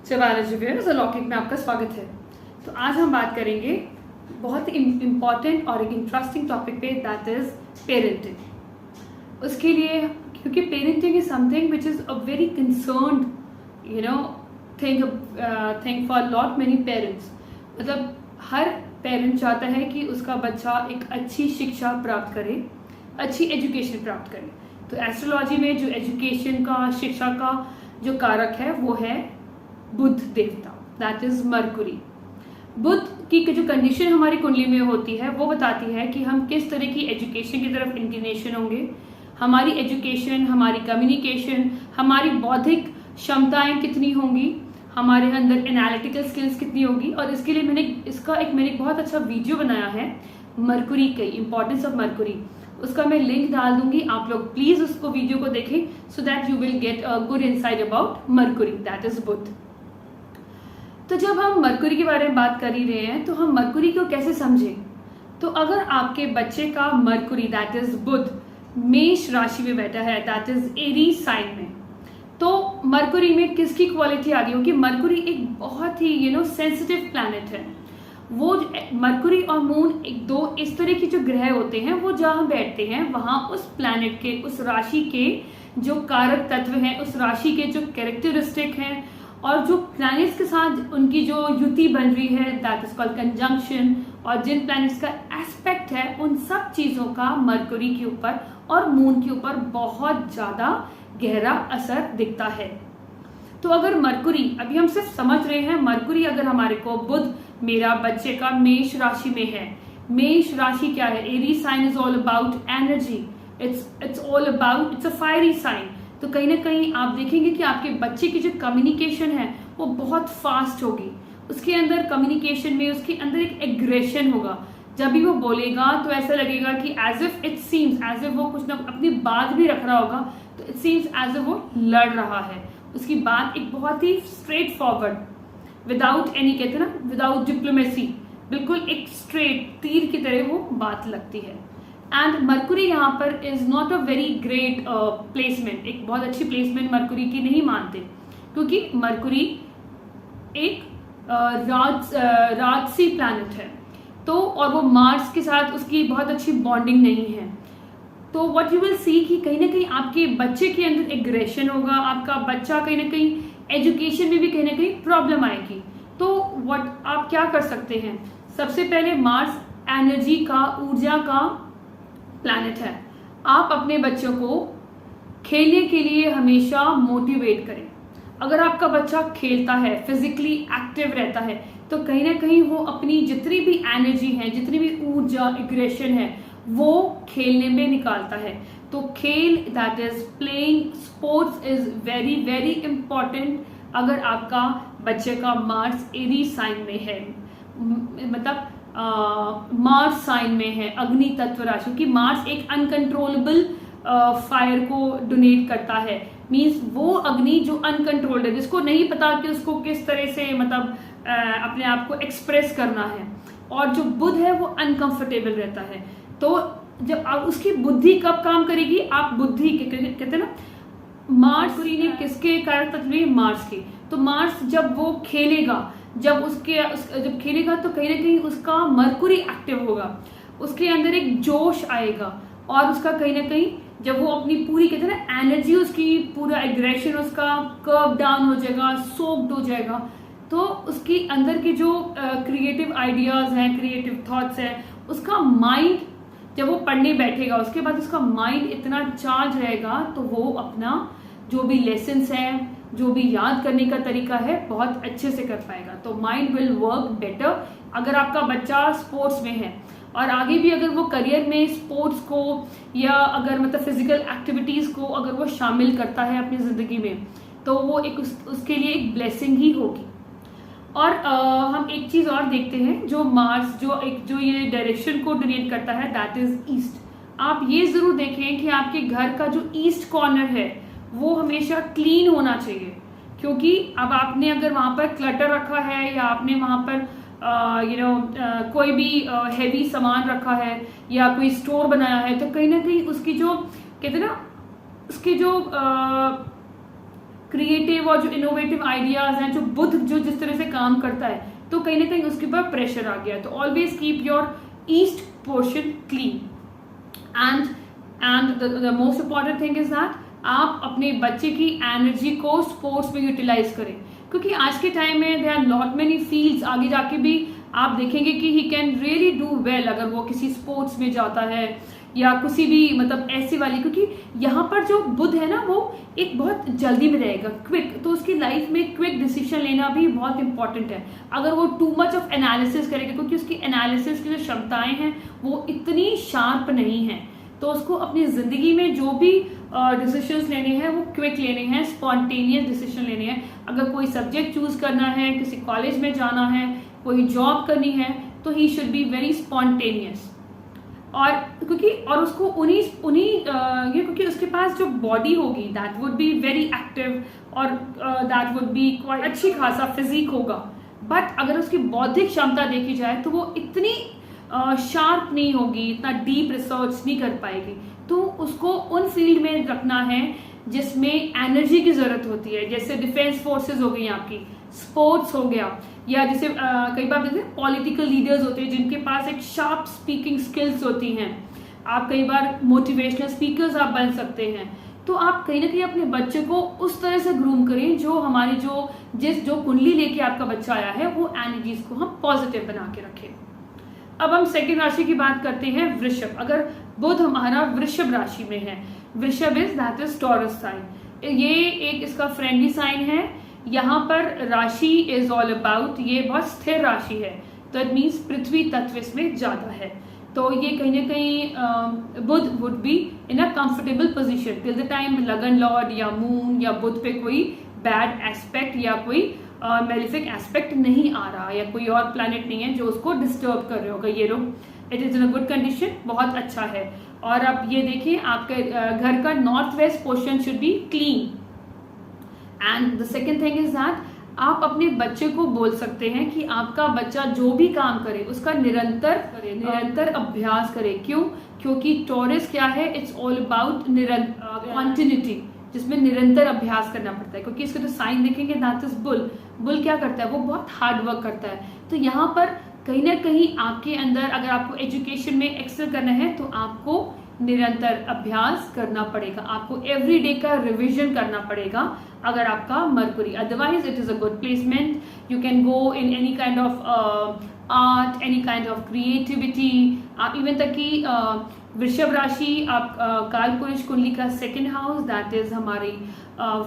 Shivaji viewers, अलौकिक में आपका स्वागत है। तो आज हम बात करेंगे बहुत ही इम्पॉर्टेंट और एक इंटरेस्टिंग टॉपिक पे, दैट इज पेरेंटिंग। उसके लिए क्योंकि parenting is something which is a very concerned thing for lot many parents. मतलब हर पेरेंट चाहता है कि उसका बच्चा एक अच्छी शिक्षा प्राप्त करे, अच्छी एजुकेशन प्राप्त करे। तो एस्ट्रोलॉजी में जो एजुकेशन का, शिक्षा का जो कारक है वो है बुध देवता, दैट इज मरकुरी। बुध की जो कंडीशन हमारी कुंडली में होती है वो बताती है कि हम किस तरह की एजुकेशन की तरफ इंक्लिनेशन होंगे। हमारी एजुकेशन, हमारी कम्युनिकेशन, हमारी बौद्धिक क्षमताएं कितनी होंगी, हमारे अंदर एनालिटिकल स्किल्स कितनी होगी। और इसके लिए मैंने एक बहुत अच्छा वीडियो बनाया है मरकुरी के इंपॉर्टेंस ऑफ मरकुरी। उसका मैं लिंक डाल दूंगी, आप लोग प्लीज उसको वीडियो को देखें so that you will get a good insight about Mercury, that is Budh. तो जब हम मरकुरी के बारे में बात कर ही रहे हैं तो हम मरकुरी को कैसे समझें। तो अगर आपके बच्चे का मरकुरी, दैट इज बुध, मेष राशि में बैठा है, दैट इज एरीज साइन में, तो मरकुरी में किसकी क्वालिटी आ रही होगी। मरकुरी एक बहुत ही सेंसिटिव प्लैनेट है। वो मरकुरी और मून एक दो इस तरह की जो ग्रह होते हैं वो जहां बैठते हैं वहां उस प्लैनेट के, उस राशि के जो कारक तत्व हैं, उस राशि के जो कैरेक्टरिस्टिक हैं और जो प्लैनेट्स के साथ उनकी जो युति बन रही है, दैट इज कॉल्ड कंजंक्शन, और जिन प्लैनेट्स का एस्पेक्ट है उन सब चीजों का मरकुरी के ऊपर और मून के ऊपर बहुत ज्यादा गहरा असर दिखता है। तो अगर मरकुरी, अभी हम सिर्फ समझ रहे हैं मरकुरी, अगर हमारे को बुध मेरा बच्चे का मेष राशि में है, मेष राशि क्या है, Aries sign is all about energy, it's all about, it's a fiery sign. तो कहीं ना कहीं आप देखेंगे कि आपके बच्चे की जो कम्युनिकेशन है वो बहुत फास्ट होगी। उसके अंदर कम्युनिकेशन में उसके अंदर एक एग्रेशन होगा। जब भी वो बोलेगा तो ऐसा लगेगा कि एज इफ वो कुछ ना अपनी बात भी रख रहा होगा, तो इट सीम्स एज इफ वो लड़ रहा है। उसकी बात एक बहुत ही स्ट्रेट फॉरवर्ड, विदाउट एनी, कहते हैं ना, विदाउट डिप्लोमेसी, बिल्कुल एक स्ट्रेट तीर की तरह वो बात लगती है। एंड मरकुरी यहाँ पर is not a very great placement, एक बहुत अच्छी प्लेसमेंट मरकुरी की नहीं मानते, क्योंकि मरकुरी एक राजसी प्लैनेट है। तो और वो मार्स के साथ उसकी बहुत अच्छी बॉन्डिंग नहीं है। तो व्हाट यू विल सी कि कहीं ना कहीं आपके बच्चे के अंदर एग्रेशन होगा, आपका बच्चा कहीं ना कहीं एजुकेशन में भी कहीं ना कहीं प्रॉब्लम आएगी। तो व्हाट आप क्या कर सकते हैं, सबसे पहले मार्स एनर्जी का, ऊर्जा का प्लैनेट है। आप अपने बच्चों को खेलने के लिए हमेशा मोटिवेट करें। अगर आपका बच्चा खेलता है, फिजिकली एक्टिव रहता है, तो कहीं ना कहीं वो अपनी जितनी भी एनर्जी है, जितनी भी ऊर्जा, एग्रेशन है, वो खेलने में निकालता है। तो खेल, that is playing sports, is very very important. अगर आपका बच्चे का मार्स एरीज साइन में है, मतलब मार्स साइन में है, अग्नि तत्व राशि, क्योंकि मार्स एक अनकंट्रोलेबल फायर को डोनेट करता है। मीन्स वो अग्नि जो अनकंट्रोल्ड है, जिसको नहीं पता कि उसको किस तरह से मतलब अपने आप को एक्सप्रेस करना है, और जो बुध है वो अनकंफर्टेबल रहता है। तो जब उसकी बुद्धि कब काम करेगी, आप बुद्धि कहते हैं ना, मार्स ने किसके कारक तत्व में, मार्स के। तो मार्स जब वो खेलेगा, जब खेलेगा तो कहीं ना कहीं उसका मरकुरी एक्टिव होगा, उसके अंदर एक जोश आएगा, और उसका कहीं ना कहीं जब वो अपनी पूरी, कहते हैं ना, एनर्जी, उसकी पूरा एग्रेशन उसका कर्व डाउन हो जाएगा, सोक्ड हो जाएगा। तो उसकी अंदर के जो क्रिएटिव आइडियाज हैं, क्रिएटिव थॉट्स हैं, उसका माइंड जब वो पढ़ने बैठेगा उसके बाद उसका माइंड इतना चार्ज रहेगा, तो वो अपना जो भी लेसन्स हैं, जो भी याद करने का तरीका है, बहुत अच्छे से कर पाएगा। तो माइंड विल वर्क बेटर। अगर आपका बच्चा स्पोर्ट्स में है और आगे भी अगर वो करियर में स्पोर्ट्स को या अगर मतलब फिजिकल एक्टिविटीज को अगर वो शामिल करता है अपनी जिंदगी में, तो वो एक उसके लिए एक ब्लेसिंग ही होगी। और हम एक चीज और देखते हैं, जो मार्स जो ये डायरेक्शन को डोनेट करता है, दैट इज ईस्ट। आप ये जरूर देखें कि आपके घर का जो ईस्ट कॉर्नर है वो हमेशा क्लीन होना चाहिए, क्योंकि अब आपने अगर वहां पर क्लटर रखा है, या आपने वहां पर कोई भी हैवी सामान रखा है, या कोई स्टोर बनाया है, तो कहीं ना कहीं उसकी जो, कहते हैं ना, उसकी जो क्रिएटिव और जो इनोवेटिव आइडियाज हैं, जो बुध जो जिस तरह से काम करता है, तो कहीं ना कहीं उसके ऊपर प्रेशर आ गया। तो always keep your east portion clean. And the most important thing is that आप अपने बच्चे की एनर्जी को स्पोर्ट्स में यूटिलाइज करें, क्योंकि आज के टाइम में there are lot many fields, आगे जाके भी आप देखेंगे कि he can really do well अगर वो किसी स्पोर्ट्स में जाता है या किसी भी मतलब ऐसी वाली, क्योंकि यहाँ पर जो बुध है ना वो एक बहुत जल्दी में रहेगा, क्विक, तो उसकी लाइफ में क्विक डिसीजन लेना भी बहुत इंपॉर्टेंट है। अगर वो टू मच ऑफ एनालिसिस करेगा, क्योंकि उसकी एनालिसिस की जो क्षमताएं हैं वो इतनी शार्प नहीं है, तो उसको अपनी जिंदगी में जो भी डिसीजंस लेने हैं वो क्विक लेने हैं, स्पॉन्टेनियस डिसीजन लेने हैं। अगर कोई सब्जेक्ट चूज करना है, किसी कॉलेज में जाना है, कोई जॉब करनी है, तो he should be very spontaneous. और क्योंकि और उसको ये क्योंकि उसके पास जो बॉडी होगी that would be very active और दैट वुड बी क्वाइट अच्छी खासा फिजिक होगा, बट अगर उसकी बौद्धिक क्षमता देखी जाए तो वो इतनी शार्प नहीं होगी, इतना डीप रिसर्च नहीं कर पाएगी। तो उसको उन फील्ड में रखना है जिसमें एनर्जी की जरूरत होती है, जैसे डिफेंस फोर्सेस हो गई आपकी, स्पोर्ट्स हो गया, या जैसे कई बार देखते हैं पॉलिटिकल लीडर्स होते हैं जिनके पास एक शार्प स्पीकिंग स्किल्स होती हैं। आप कई बार मोटिवेशनल स्पीकर्स आप बन सकते हैं। तो आप कहीं ना कहीं अपने बच्चे को उस तरह से ग्रूम करें जो हमारी जो कुंडली लेके आपका बच्चा आया है वो एनर्जीज को हम पॉजिटिव बना के रखें। अब हम सेकंड राशि की बात करते हैं, वृषभ। अगर बुध हमारा वृषभ राशि में है, वृषभ दैट इज टॉरस साइन, ये एक इसका फ्रेंडली साइन है। यहाँ पर राशि इज ऑल अबाउट, ये बहुत स्थिर राशि है, तो इट मीन्स पृथ्वी तत्व इसमें ज्यादा है। तो ये कहीं ना कहीं Budh would be in a comfortable position till the time लगन लॉर्ड या मून या बुध पे कोई बैड एस्पेक्ट या कोई मेलिफिक एस्पेक्ट नहीं आ रहा, या कोई और प्लैनेट नहीं है जो उसको डिस्टर्ब कर रहे होगा। ये लोग it is in a good condition, बहुत अच्छा है। और अब ये देखिए आपके घर का north west portion should be clean. And the second thing is that आप अपने बच्चे को बोल सकते हैं कि आपका बच्चा जो भी काम करे उसका निरंतर अभ्यास करे। क्यों? क्योंकि टॉरस क्या है, इट्स ऑल अबाउट कंटिन्यूटी, जिसमें निरंतर अभ्यास करना पड़ता है। क्योंकि इसके तो साइन देखेंगे दैट इज बुल, बुल क्या करता है, वो बहुत हार्ड वर्क करता है। तो यहाँ पर कहीं ना कहीं आपके अंदर अगर आपको एजुकेशन में एक्सेल करना है तो आपको निरंतर अभ्यास करना पड़ेगा, आपको एवरी डे का रिविजन करना पड़ेगा अगर आपका Mercury, otherwise it is a good placement. You can go in any kind of art, any kind of creativity. आप इवन तक कि वृषभ राशि आप कालपुरुष कुंडली का सेकेंड हाउस दैट इज हमारी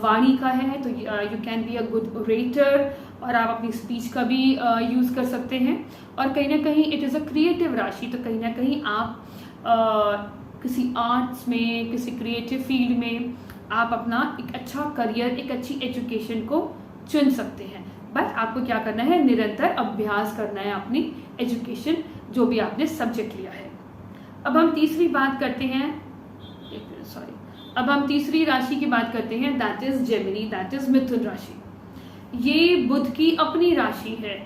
वाणी का है, तो you can be a good rater और आप अपनी स्पीच का भी यूज कर सकते हैं। और कहीं ना कहीं इट इज अ क्रिएटिव राशि, तो कहीं ना कहीं आप किसी आर्ट्स में, किसी क्रिएटिव फील्ड में आप अपना एक अच्छा करियर, एक अच्छी एजुकेशन को चुन सकते हैं। बट आपको क्या करना है, निरंतर अभ्यास करना है अपनी एजुकेशन, जो भी आपने सब्जेक्ट लिया है। अब हम तीसरी बात करते हैं, अब हम तीसरी राशि की बात करते हैं that is Gemini, that is Mithun राशि। ये बुध की अपनी राशि है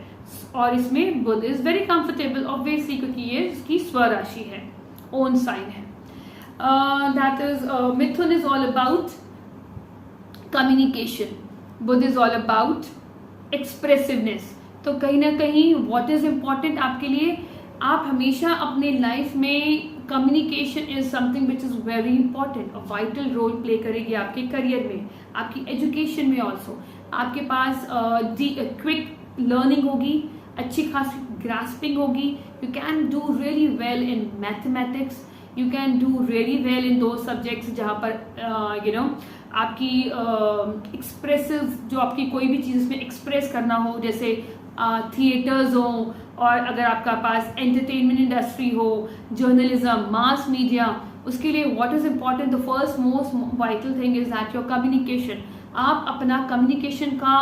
और इसमें Budh is very comfortable obviously, क्योंकि ये इसकी स्वराशि है, ओन साइन है। That is Mithun is all about communication, Budh is all about expressiveness. तो कहीं ना कहीं व्हाट इज इम्पॉर्टेंट आपके लिए, आप हमेशा अपने लाइफ में communication is something which is very important, vital role play करेगी आपके करियर में, आपकी एजुकेशन में ऑल्सो। आपके पास क्विक लर्निंग होगी, अच्छी खासी ग्रास्पिंग होगी, you can do really well in mathematics, you can do really well इन दो सब्जेक्ट्स जहाँ पर आपकी एक्सप्रेसिव जो आपकी कोई भी चीज़ में एक्सप्रेस करना हो, जैसे थिएटर्स हो, और अगर आपका पास एंटरटेनमेंट इंडस्ट्री हो, जर्नलिज्म, मास मीडिया, उसके लिए what is important, the first most vital thing is that your communication. आप अपना कम्युनिकेशन का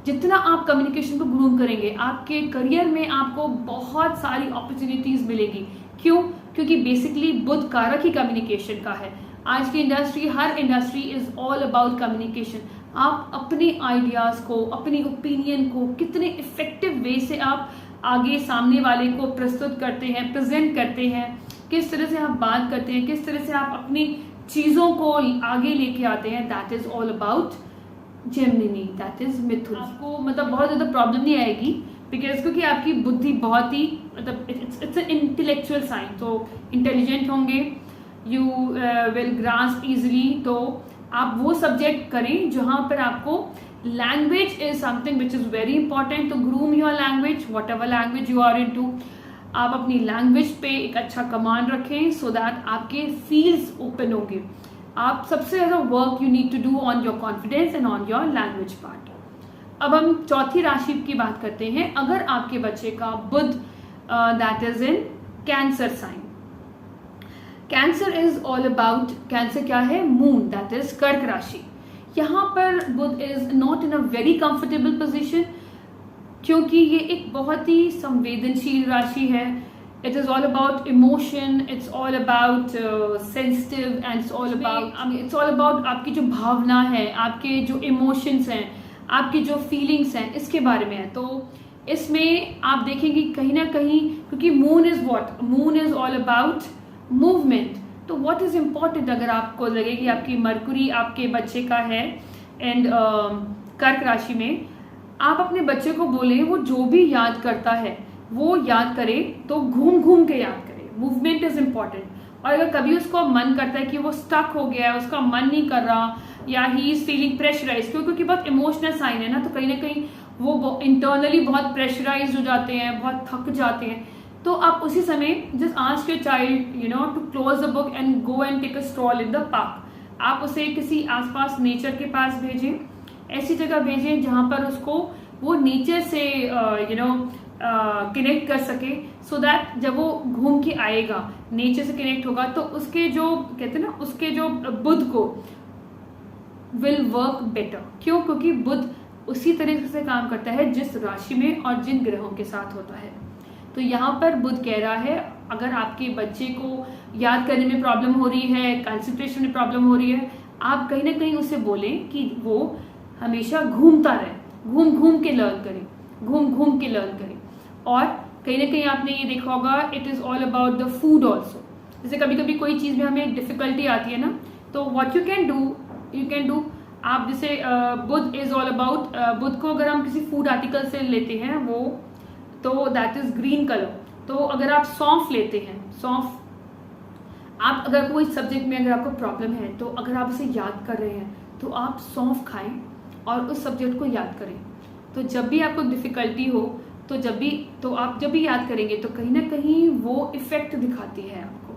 जितना आप कम्युनिकेशन को ग्रूम करेंगे, आपके करियर में आपको बहुत सारी अपॉर्चुनिटीज मिलेगी। क्यों? क्योंकि बेसिकली बुध कारक ही कम्युनिकेशन का है। आज की industry, her industry is all about communication. आप अपने आइडियाज को, अपनी ओपिनियन को कितने इफेक्टिव वे से आप आगे सामने वाले को प्रस्तुत करते हैं, प्रेजेंट करते हैं, किस तरह से आप बात करते हैं, किस तरह से आप अपनी चीजों को आगे लेके आते हैं, that is all about Gemini, that is Mithun. आपको मतलब बहुत ज़्यादा प्रॉब्लम नहीं आएगी बिकॉज क्योंकि आपकी बुद्धि बहुत ही मतलब इट्स एन इंटेलेक्चुअल साइन, तो इंटेलिजेंट होंगे, यू विल ग्रास्प इजिली। तो आप वो सब्जेक्ट करें जहाँ पर आपको language is something which is very important, तो groom your language, whatever language you are into. आप अपनी लैंग्वेज पे एक अच्छा कमांड रखें सो दैट आपके फील्ड्स ओपन होंगे। आप सबसे ज़्यादा work you need to do on your confidence and on your language part. अब हम चौथी राशि की बात करते हैं। अगर आपके बच्चे का Budh that is in cancer sign, cancer is all about, cancer क्या है, मून, दैट इज कर्क राशि। यहाँ पर Budh is not in a very comfortable position क्योंकि ये एक बहुत ही संवेदनशील राशि है। It is all about emotion, it's all about sensitive and it's all about आपकी जो भावना है, आपके जो इमोशंस हैं, आपकी जो फीलिंग्स हैं, इसके बारे में है। तो इसमें आप देखेंगे कहीं ना कहीं, क्योंकि moon is what, moon is all about movement. तो व्हाट इज इम्पॉर्टेंट, अगर आपको लगे कि आपकी मरकुरी आपके बच्चे का है एंड कर्क राशि में, आप अपने बच्चे को बोले वो जो भी याद करता है वो याद करे, तो घूम घूम के याद करे। Movement is important. और अगर कभी उसको मन करता है कि वो स्टक हो गया है, उसका मन नहीं कर रहा, या ही इज फीलिंग प्रेशराइज, क्योंकि बहुत इमोशनल साइन है ना, तो कहीं ना कहीं वो इंटरनली बहुत प्रेशराइज हो जाते हैं, बहुत थक जाते हैं। तो आप उसी समय just ask your child to close the book and go and take a stroll in the park. आप उसे किसी आसपास नेचर के पास भेजें, ऐसी जगह भेजें जहाँ पर उसको वो नेचर से कनेक्ट कर सके, सो दैट जब वो घूम के आएगा, नेचर से कनेक्ट होगा, तो उसके जो कहते हैं ना, उसके जो बुध को विल वर्क बेटर। क्यों? क्योंकि बुध उसी तरीके से काम करता है जिस राशि में और जिन ग्रहों के साथ होता है। तो यहाँ पर बुध कह रहा है, अगर आपके बच्चे को याद करने में प्रॉब्लम हो रही है, कंसंट्रेशन में प्रॉब्लम हो रही है, आप कहीं ना कहीं उसे बोलें कि वो हमेशा घूमता रहे, घूम घूम के लर्न करे, घूम घूम के लर्न करे। और कहीं ना कहीं आपने ये देखा होगा, it is all about the food also. जैसे कभी कभी कोई चीज़ में हमें डिफिकल्टी आती है ना, तो व्हाट यू कैन डू, आप जैसे बुध इज ऑल अबाउट, बुध को अगर हम किसी फूड आर्टिकल से लेते हैं वो, तो दैट इज ग्रीन कलर। तो अगर आप सौंफ लेते हैं, सौंफ, आप अगर कोई सब्जेक्ट में अगर आपको प्रॉब्लम है, तो अगर आप उसे याद कर रहे हैं तो आप सौंफ खाएं और उस सब्जेक्ट को याद करें। तो जब भी आपको डिफिकल्टी हो, तो आप जब भी याद करेंगे तो कहीं ना कहीं वो इफेक्ट दिखाती है आपको,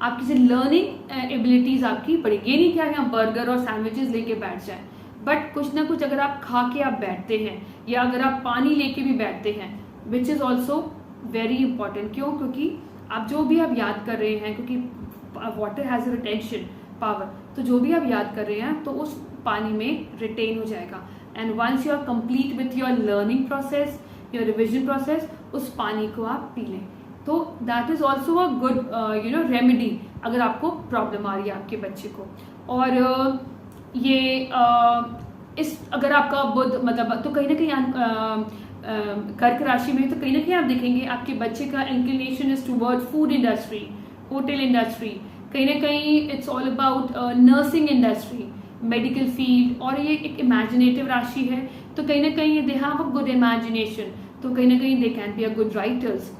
आपकी से लर्निंग एबिलिटीज आपकी बढ़ेगी। ये नहीं कि आप यहाँ बर्गर और सैंडविचेस लेके बैठ जाएं, बट कुछ ना कुछ अगर आप खा के आप बैठते हैं, या अगर आप पानी लेके भी बैठते हैं, which is also very important. क्यों? क्योंकि आप जो भी आप याद कर रहे हैं, क्योंकि water has a retention power, तो जो भी आप याद कर रहे हैं तो उस पानी में रिटेन हो जाएगा। And once you are complete with your learning process, your revision process, उस पानी को आप पी लें। तो that is also a good remedy अगर आपको प्रॉब्लम आ रही है आपके बच्चे को। और इस अगर आपका बुध मतलब, तो कहीं ना कहीं कर्क राशि में, तो कहीं ना कहीं आप देखेंगे आपके बच्चे का inclination is toward food industry, hotel industry, कहीं ना कहीं it's all about nursing industry, medical field. और ये एक इमेजिनेटिव राशि है, तो कहीं ना कहीं they have a good imagination, तो कहीं ना कहीं they can be a good writers,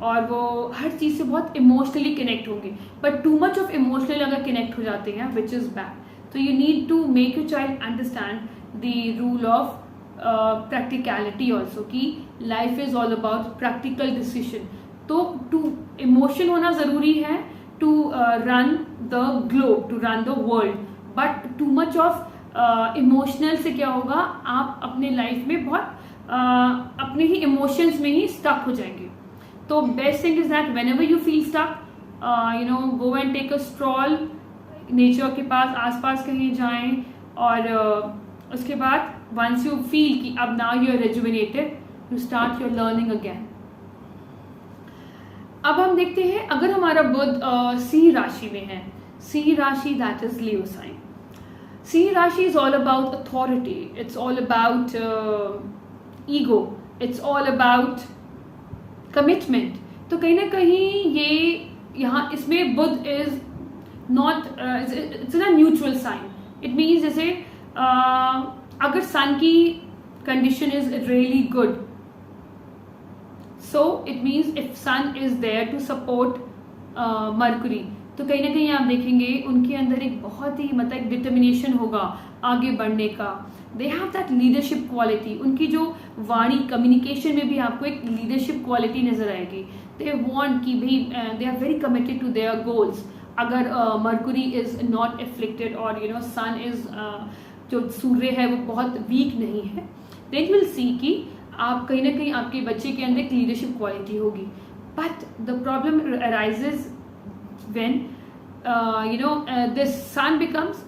और वो हर चीज़ से बहुत इमोशनली कनेक्ट होंगे। But too much of emotional अगर कनेक्ट हो जाते हैं, विच इज़ बैड। तो you need to make your child understand the rule of practicality also, कि life is all about practical decision. तो टू इमोशन होना ज़रूरी है to run the globe, to run the world, but too much of emotional से क्या होगा, आप अपने लाइफ में बहुत अपने ही इमोशंस में ही स्टक हो जाएंगे। तो best thing is that whenever you feel stuck, go and take a stroll, nature के पास आसपास कहीं जाएं, और उसके बाद वंस यू फील कि अब now you are rejuvenated, you start your learning again. अब हम देखते हैं अगर हमारा बुध सी राशि में है, सी राशि दैट इज लियो साइन। सी राशि is all about authority, it's all about ego, it's all about commitment. तो कहीं ना कहीं ये यहाँ इसमें Budh is not, it's a neutral sign. It means जैसे अगर सन की condition is really good, so it means if sun is there to support Mercury, तो कहीं ना कहीं आप देखेंगे उनके अंदर एक बहुत ही मतलब एक डिटर्मिनेशन होगा आगे बढ़ने का। They have that leadership quality, उनकी जो वाणी कम्युनिकेशन में भी आपको एक लीडरशिप क्वालिटी नजर आएगी। दे वांट कि भाई they are very committed to their goals. अगर मरकरी इज नॉट एफ्लिक्टेड और सन इज जो सूर्य है वो बहुत वीक नहीं है, देन विल सी कि आप कहीं ना कहीं आपके बच्चे के अंदर एक लीडरशिप क्वालिटी होगी। But the problem arises when this sun becomes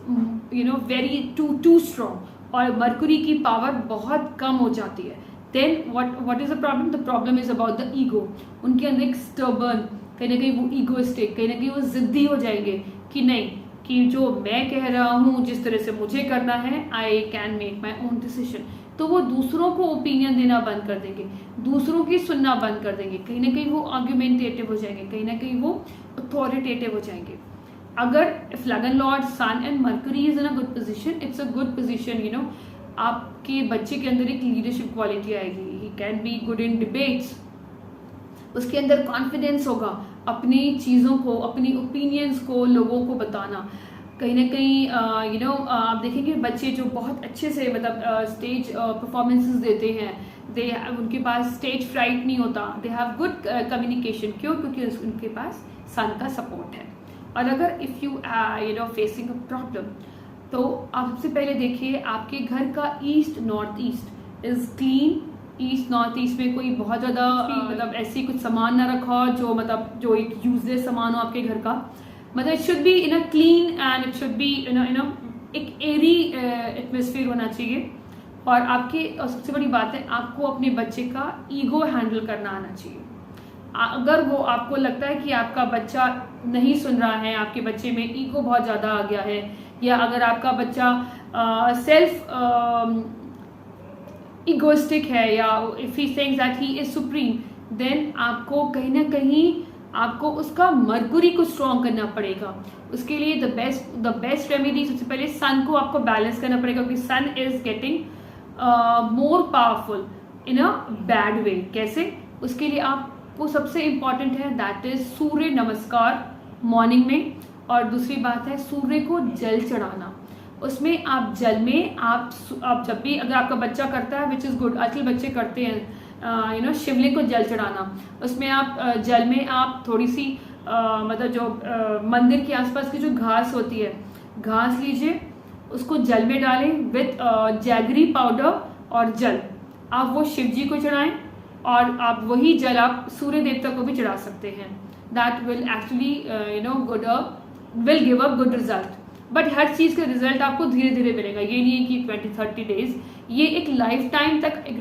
very too strong और मरकरी की पावर बहुत कम हो जाती है, then what is the problem? The problem is about the ego। उनके अंदर एक stubborn, कहीं ना कहीं वो egoistic, कहीं ना कहीं वो जिद्दी हो जाएंगे कि नहीं, कि जो मैं कह रहा हूँ जिस तरह से मुझे करना है, I can make my own decision. तो वो दूसरों को ओपिनियन देना बंद कर देंगे, दूसरों की सुनना बंद कर देंगे, कहीं ना कहीं वो आर्ग्यूमेंटेटिव हो जाएंगे, कहीं ना कहीं वो अथॉरिटेटिव हो जाएंगे। अगर फ्लैगन lord sun and Mercury is in a good position, it's a good position, आपके बच्चे के अंदर एक लीडरशिप क्वालिटी आएगी। He can be good in debates, उसके अंदर कॉन्फिडेंस होगा अपनी चीज़ों को, अपनी ओपिनियंस को लोगों को बताना। कहीं ना कहीं आप देखेंगे बच्चे जो बहुत अच्छे से मतलब स्टेज परफॉर्मेंसेस देते हैं, उनके पास स्टेज फ्राइट नहीं होता, दे हैव गुड कम्युनिकेशन। क्यों? क्योंकि उनके पास सन का सपोर्ट है। और अगर if you facing a problem, तो आप सबसे पहले देखिए आपके घर का east north east is clean. East north east में कोई बहुत ज़्यादा मतलब ऐसी कुछ सामान ना रखा हो जो एक यूजलेस सामान हो आपके घर का। मतलब it should B in a clean and it should B एक एरी एटमॉस्फेयर होना चाहिए। और सबसे बड़ी बात है, आपको अपने बच्चे का ईगो हैंडल करना आना चाहिए। अगर वो आपको लगता है कि आपका बच्चा नहीं सुन रहा है, आपके बच्चे में ईगो बहुत ज़्यादा आ गया है, या अगर आपका बच्चा सेल्फ इगोइस्टिक है, या if he thinks that he is supreme, then आपको कहीं ना कहीं आपको उसका मरकरी को स्ट्रॉन्ग करना पड़ेगा। उसके लिए द बेस्ट रेमेडी, सबसे पहले सन को आपको बैलेंस करना पड़ेगा, क्योंकि sun is getting more powerful in a bad way. कैसे? उसके लिए आपको सबसे इम्पॉर्टेंट है दैट इज सूर्य नमस्कार मॉर्निंग में। और दूसरी बात है सूर्य को जल चढ़ाना। उसमें आप जल में आप जब भी अगर आपका बच्चा करता है, विच इज़ गुड, आजकल बच्चे करते हैं शिवलिंग को जल चढ़ाना। उसमें आप जल में आप थोड़ी सी मतलब जो मंदिर के आसपास की जो घास होती है, घास लीजिए, उसको जल में डालें विथ जैगरी पाउडर और जल। आप वो शिव जी को चढ़ाएं और आप वही जल आप सूर्य देवता को भी चढ़ा सकते हैं। That will actually will give a good result. But हर चीज़ का रिजल्ट आपको धीरे धीरे मिलेगा, ये नहीं है कि 20-30 डेज। ये एक लाइफ टाइम तक एक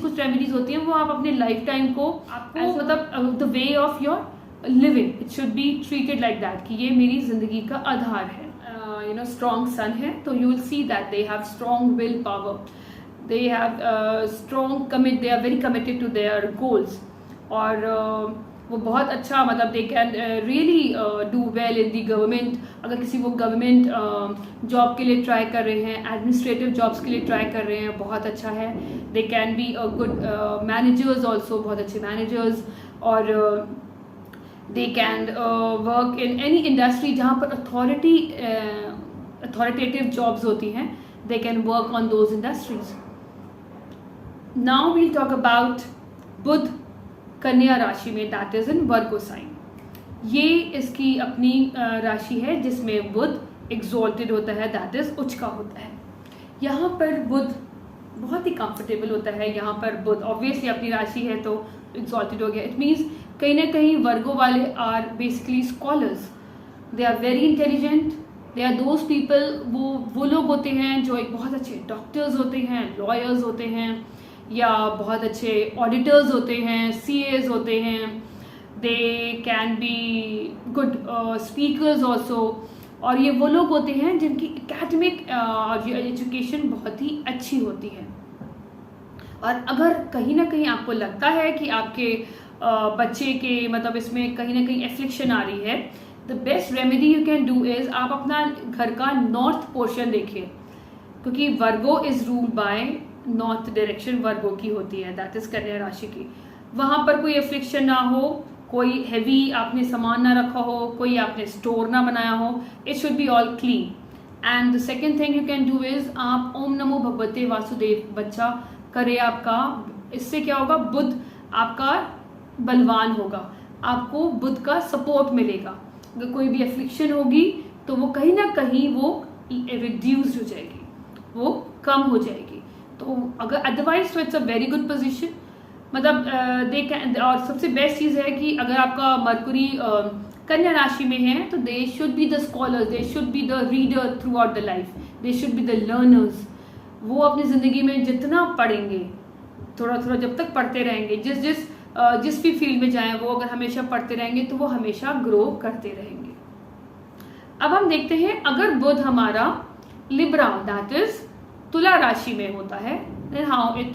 कुछ रेमेडीज होती हैं, वो आप अपने लाइफ टाइम को आपको मतलब the way of your living, it should be treated like that, कि ये मेरी जिंदगी का आधार है। स्ट्रॉन्ग सन है, तो you will see that they have strong will power, they have they are very committed to their goals. और वो बहुत अच्छा मतलब they can really do well in the government. अगर किसी वो गवर्नमेंट जॉब के लिए ट्राई कर रहे हैं, एडमिनिस्ट्रेटिव जॉब्स के लिए ट्राई कर रहे हैं, बहुत अच्छा है। They can be a good managers also, बहुत अच्छे मैनेजर्स। और they can work in any industry जहाँ पर अथॉरिटेटिव जॉब्स होती हैं, they can work on those industries. Now we'll talk about Budh Kanya राशि में, that is in Virgo sign. ये इसकी अपनी राशि है जिसमें बुध एक्सॉल्टेड होता है, दैट इज उच्च का होता है। यहाँ पर बुध बहुत ही कंफर्टेबल होता है। यहाँ पर बुध ऑब्वियसली अपनी राशि है तो एक्सॉल्टेड हो गया। इट मीन्स कहीं ना कहीं वर्गो वाले are basically scholars, they are very intelligent, they are those people, वो लोग होते हैं जो एक बहुत अच्छे डॉक्टर्स होते हैं, लॉयर्स होते हैं, या बहुत अच्छे ऑडिटर्स होते हैं, सीएज होते हैं। They can be good speakers also. और ये वो लोग होते हैं जिनकी एकेडमिक एजुकेशन बहुत ही अच्छी होती है। और अगर कहीं ना कहीं आपको लगता है कि आपके बच्चे के मतलब इसमें कहीं ना कहीं एफ्लिक्शन आ रही है, the best remedy you can do is आप अपना घर का नॉर्थ पोर्शन देखिए। क्योंकि Virgo is ruled by north direction Virgo की होती है, दैट इज कन्या राशि की। वहां पर कोई एफ्लिक्शन ना हो, कोई हैवी आपने सामान ना रखा हो, कोई आपने स्टोर ना बनाया हो, it should be all clean. And the second thing you can do is आप ओम नमो भगवते वासुदेव बच्चा करे आपका। इससे क्या होगा, बुध आपका बलवान होगा, आपको बुध का सपोर्ट मिलेगा। अगर कोई भी एफ्लिक्शन होगी तो वो कहीं ना कहीं वो रिड्यूस हो जाएगी, वो कम हो जाएगी। तो अगर अदरवाइज तो it's a very good position, मतलब और सबसे बेस्ट चीज़ है कि अगर आपका मरकुरी कन्या राशि में है तो दे should be the scholars, they should be the reader through out the life, they should be the learners. वो अपनी ज़िंदगी में जितना पढ़ेंगे, थोड़ा थोड़ा जब तक पढ़ते रहेंगे, जिस भी फील्ड में जाएं, वो अगर हमेशा पढ़ते रहेंगे तो वो हमेशा ग्रो करते रहेंगे। अब हम देखते हैं अगर बुध हमारा लिब्रा दैट इज तुला राशि में होता है, देन हाउ इट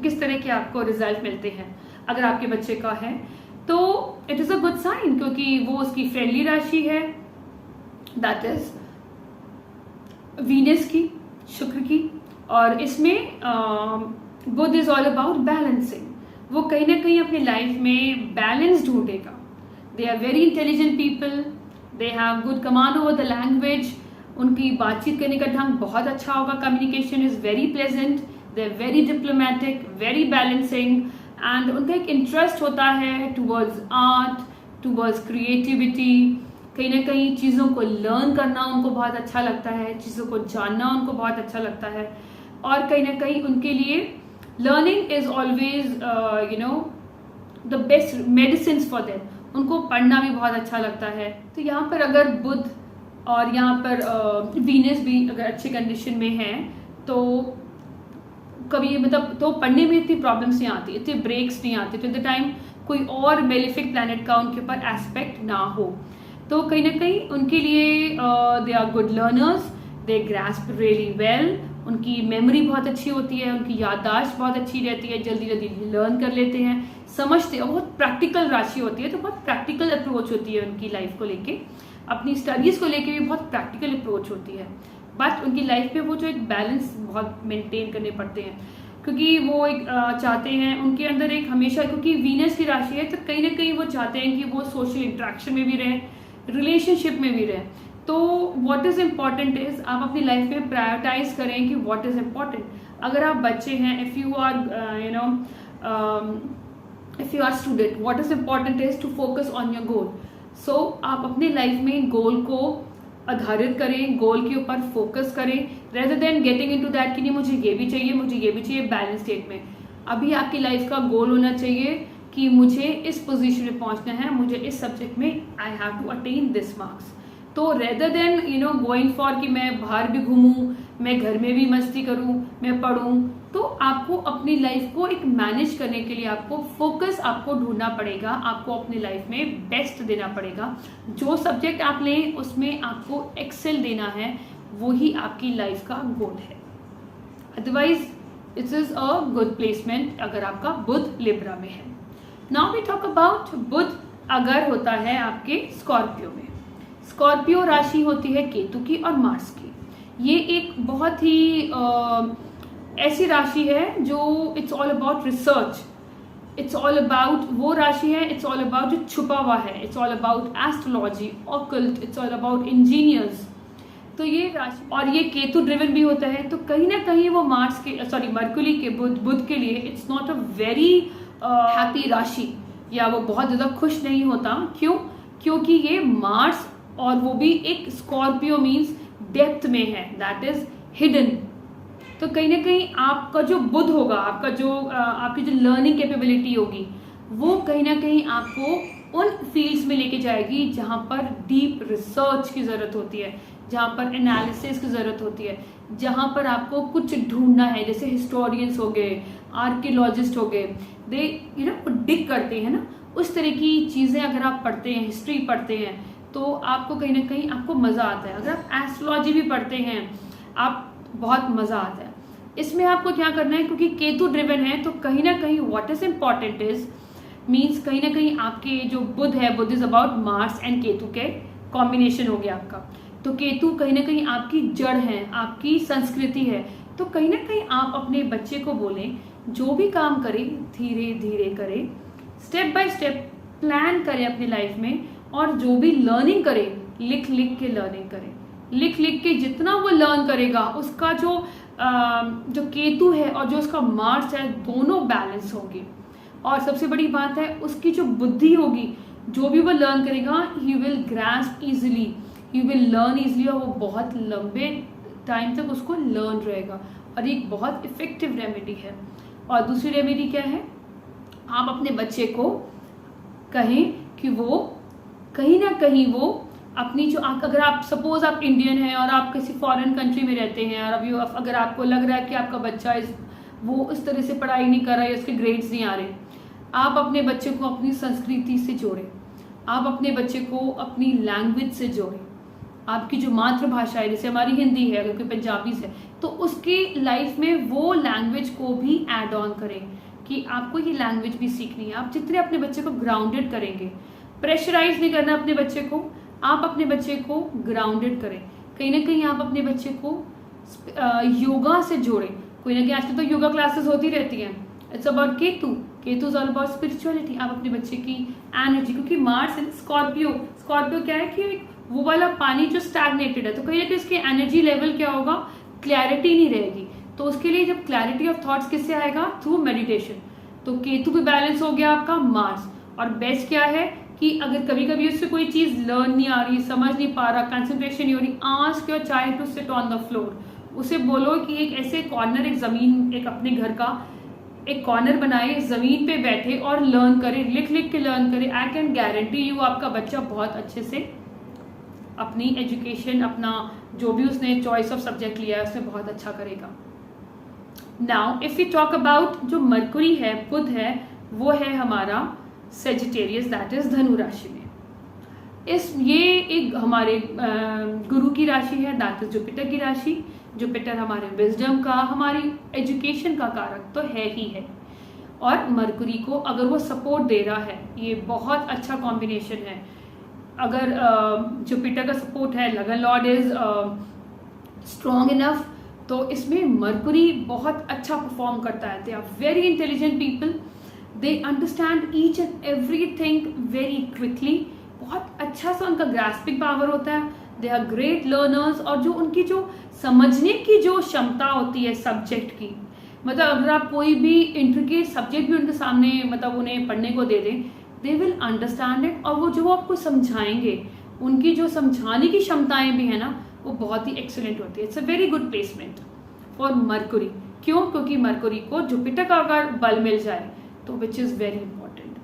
किस तरह के आपको रिजल्ट मिलते हैं। अगर आपके बच्चे का है तो it is a good sign, क्योंकि वो उसकी फ्रेंडली राशि है, दैट इज वीनस की, शुक्र की। और इसमें Budh is all about balancing, वो कहीं ना कहीं अपनी लाइफ में बैलेंस ढूंढेगा। They are very intelligent people, they have good command over the language, उनकी बातचीत करने का ढंग बहुत अच्छा होगा, communication is very pleasant, they are very diplomatic, very balancing. And उनका एक इंटरेस्ट होता है टूवर्ड्स आर्ट, टूवर्ड्स क्रिएटिविटी, कहीं ना कहीं चीज़ों को लर्न करना उनको बहुत अच्छा लगता है, चीज़ों को जानना उनको बहुत अच्छा लगता है। और कहीं ना कहीं उनके लिए learning is always the best medicine for them, उनको पढ़ना भी बहुत अच्छा लगता है। तो यहाँ पर अगर बुध और यहाँ पर वीनस भी अगर अच्छी कंडीशन में है तो कभी मतलब तो पढ़ने में इतनी प्रॉब्लम्स नहीं आती, इतने ब्रेक्स नहीं आते, तो द टाइम कोई और मेलिफिक प्लैनेट का उनके ऊपर एस्पेक्ट ना हो। तो कहीं ना कहीं उनके लिए they are good learners, they grasp really well, उनकी मेमोरी बहुत अच्छी होती है, उनकी याददाश्त बहुत अच्छी रहती है, जल्दी जल्दी लर्न कर लेते हैं, समझते हैं। बहुत प्रैक्टिकल राशि होती है, तो बहुत प्रैक्टिकल अप्रोच होती है उनकी लाइफ को लेके, अपनी स्टडीज़ को लेके भी बहुत प्रैक्टिकल अप्रोच होती है। बट उनकी लाइफ में वो जो एक बैलेंस बहुत मेंटेन करने पड़ते हैं, क्योंकि वो एक चाहते हैं उनके अंदर एक हमेशा, क्योंकि वीनस की राशि है तो कहीं ना कहीं वो चाहते हैं कि वो सोशल इंट्रैक्शन में भी रहें, रिलेशनशिप में भी रहें। तो व्हाट इज़ इम्पॉर्टेंट इज आप अपनी लाइफ में प्रायोरिटाइज करें कि व्हाट इज़ इम्पॉर्टेंट। अगर आप बच्चे हैं, if you are student, what is important is to focus on your goal. So आप अपनी लाइफ में गोल को आधारित करें, गोल के ऊपर फोकस करें, rather than getting into that कि नहीं मुझे ये भी चाहिए, मुझे ये भी चाहिए, बैलेंस स्टेट में। अभी आपकी लाइफ का गोल होना चाहिए कि मुझे इस पोजीशन में पहुंचना है, मुझे इस सब्जेक्ट में I have to attain this marks. तो रेदर देन गोइंग फॉर कि मैं बाहर भी घूमूं, मैं घर में भी मस्ती करूं, मैं पढ़ूं, तो आपको अपनी लाइफ को एक मैनेज करने के लिए आपको फोकस आपको ढूंढना पड़ेगा, आपको अपनी लाइफ में बेस्ट देना पड़ेगा। जो सब्जेक्ट आप लें उसमें आपको एक्सेल देना है, वही आपकी लाइफ का गोल है। Otherwise it is a good placement अगर आपका बुध लिब्रा में है। नाउ वी टॉक अबाउट बुध अगर होता है आपके स्कॉर्पियो में। स्कॉर्पियो राशि होती है केतु की और मार्स की। ये एक बहुत ही ऐसी राशि है जो it's all about research, it's all about वो राशि है, इट्स ऑल अबाउट जो छुपा हुआ है, it's all about astrology, occult, it's all about engineers. तो ये राशि, और ये केतु ड्रिवन भी होता है, तो कहीं ना कहीं वो मरकुरी के बुध के लिए it's not a very happy राशि, या वो बहुत ज़्यादा खुश नहीं होता। क्यों? क्योंकि ये मार्स और वो भी एक स्कॉर्पियो मीन्स डेप्थ में है, दैट इज हिडन। तो कहीं ना कहीं आपका जो बुध होगा, आपका जो आपकी जो लर्निंग कैपेबिलिटी होगी, वो कहीं ना कहीं आपको उन फील्ड्स में लेके जाएगी जहाँ पर डीप रिसर्च की ज़रूरत होती है, जहाँ पर एनालिसिस की ज़रूरत होती है, जहाँ पर आपको कुछ ढूंढना है। जैसे हिस्टोरियंस हो गए, आर्कियोलॉजिस्ट हो गए, दे डिग करते हैं ना, उस तरह की चीज़ें अगर आप पढ़ते हैं, हिस्ट्री पढ़ते हैं, तो आपको कहीं ना कहीं आपको मज़ा आता है। अगर आप एस्ट्रोलॉजी भी पढ़ते हैं, आप बहुत मज़ा आता है। इसमें आपको क्या करना है, क्योंकि केतु ड्रिवन है, तो कहीं ना कहीं what is important is means कहीं ना कहीं आपके जो बुध है, Budh is about Mars and Ketu के कॉम्बिनेशन हो गया आपका। तो केतु कहीं ना कहीं आपकी जड़ है, आपकी संस्कृति है। तो कहीं ना कहीं आप अपने बच्चे को बोलें जो भी काम करे धीरे धीरे करे, स्टेप बाय स्टेप प्लान करें अपनी लाइफ में, और जो भी लर्निंग करे लिख लिख के लर्निंग करें। लिख लिख के जितना वो लर्न करेगा उसका जो केतु है और जो उसका मार्स है दोनों बैलेंस होंगे। और सबसे बड़ी बात है उसकी जो बुद्धि होगी, जो भी वो लर्न करेगा he will grasp easily, he will learn easily, और वो बहुत लंबे टाइम तक उसको लर्न रहेगा। और एक बहुत इफेक्टिव रेमेडी है। और दूसरी रेमेडी क्या है, आप अपने बच्चे को कहें कि वो कहीं ना कहीं वो अपनी जो, अगर आप सपोज आप इंडियन हैं और आप किसी फॉरेन कंट्री में रहते हैं, और अभी अगर आपको लग रहा है कि आपका बच्चा वो इस तरह से पढ़ाई नहीं कर रहा है, उसके ग्रेड्स नहीं आ रहे, आप अपने बच्चे को अपनी संस्कृति से जोड़ें, आप अपने बच्चे को अपनी लैंग्वेज से जोड़ें। आपकी जो मातृभाषा है, जैसे हमारी हिंदी है, अगर कोई पंजाबी है, तो उसकी लाइफ में वो लैंग्वेज को भी ऐड ऑन करें कि आपको ये लैंग्वेज भी सीखनी है। आप जितने अपने बच्चे को ग्राउंडेड करेंगे, प्रेशराइज नहीं करना अपने बच्चे को, आप अपने बच्चे को ग्राउंडेड करें। कहीं ना कहीं आप अपने बच्चे को योगा से जोड़ें। कोई ना कहीं आजकल तो योगा क्लासेस होती रहती हैं। It's about Ketu is all about spirituality. आप अपने बच्चे की एनर्जी, क्योंकि मार्स है स्कॉर्पियो क्या है कि वो वाला पानी जो स्टैग्नेटेड है, तो कहीं ना कहीं इसके एनर्जी लेवल क्या होगा, क्लैरिटी नहीं रहेगी। तो उसके लिए जब क्लैरिटी ऑफ थॉट्स किससे आएगा, थ्रू मेडिटेशन। तो केतु भी बैलेंस हो गया आपका मार्स। और बेस्ट क्या है कि अगर कभी कभी उससे कोई चीज लर्न नहीं आ रही, समझ नहीं पा रहा, कंसंट्रेशन नहीं हो रही, ask your child to sit on the floor. उसे बोलो कि एक ऐसे कॉर्नर, एक जमीन, एक अपने घर का एक कॉर्नर बनाए, जमीन पे बैठे और लर्न करे, लिख लिख के लर्न करे। आई कैन गारंटी यू आपका बच्चा बहुत अच्छे से अपनी एजुकेशन, अपना जो भी उसने चॉइस ऑफ सब्जेक्ट लिया है उसमें बहुत अच्छा करेगा। Now if you talk about जो मरकुरी है, बुध है, वो है हमारा सेजिटेरियस, दैट इज धनु राशि में। ये एक हमारे गुरु की राशि है, दैट इज जुपिटर की राशि। जुपिटर हमारे विजडम का, हमारी एजुकेशन का कारक तो है ही है। और मरकुरी को अगर वो सपोर्ट दे रहा है, ये बहुत अच्छा कॉम्बिनेशन है। अगर जुपिटर का सपोर्ट है, लगन लॉर्ड इज स्ट्रॉन्ग इनफ, तो इसमें मरकुरी बहुत अच्छा परफॉर्म करता है। They are very intelligent people, they understand each and everything very quickly. बहुत अच्छा सा उनका ग्रास्पिंग पावर होता है। They are great learners. और जो उनकी जो समझने की जो क्षमता होती है सब्जेक्ट की, मतलब अगर आप कोई भी इंट्रिकेट सब्जेक्ट भी उनके सामने मतलब उन्हें पढ़ने को दे दें, दे विल अंडरस्टैंड इट। और वो जो आपको समझाएंगे, उनकी जो समझाने की क्षमताएं भी है ना, वो बहुत ही एक्सीलेंट होती है। It's a very good placement for Mercury. क्यों? क्योंकि मरकुरी को जुपिटर का अगर बल मिल जाए तो विच is very important.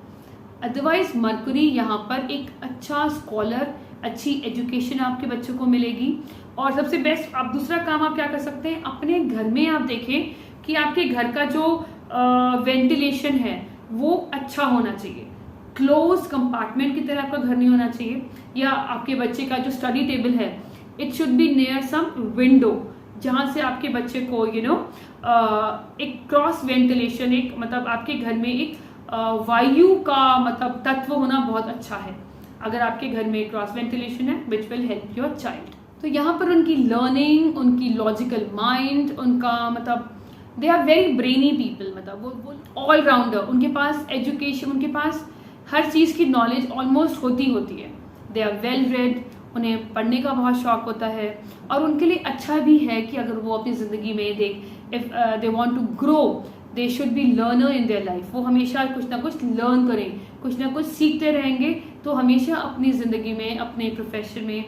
Otherwise Mercury यहाँ पर एक अच्छा स्कॉलर, अच्छी एजुकेशन आपके बच्चों को मिलेगी। और सबसे बेस्ट आप दूसरा काम आप क्या कर सकते हैं, अपने घर में आप देखें कि आपके घर का जो वेंटिलेशन है वो अच्छा होना चाहिए। क्लोज कंपार्टमेंट की तरह आपका घर नहीं होना चाहिए। या आपके बच्चे का जो स्टडी टेबल है, it should be near some window, जहाँ से आपके बच्चे को एक क्रॉस वेंटिलेशन, एक मतलब आपके घर में एक वायु का मतलब तत्व होना बहुत अच्छा है। अगर आपके घर में क्रॉस वेंटिलेशन है, which will help your child. तो यहाँ पर उनकी लर्निंग, उनकी लॉजिकल माइंड, उनका मतलब they are very brainy people, मतलब वो ऑल राउंडर। उनके पास एजुकेशन, उनके पास हर चीज़ की नॉलेज ऑलमोस्ट होती है। दे आर वेल रेड, उन्हें पढ़ने का बहुत शौक होता है। और उनके लिए अच्छा भी है कि अगर वो अपनी ज़िंदगी में if they want to grow, they should be learner in their life. वो हमेशा कुछ ना कुछ लर्न करें, कुछ ना कुछ सीखते रहेंगे, तो हमेशा अपनी ज़िंदगी में, अपने प्रोफेशन में,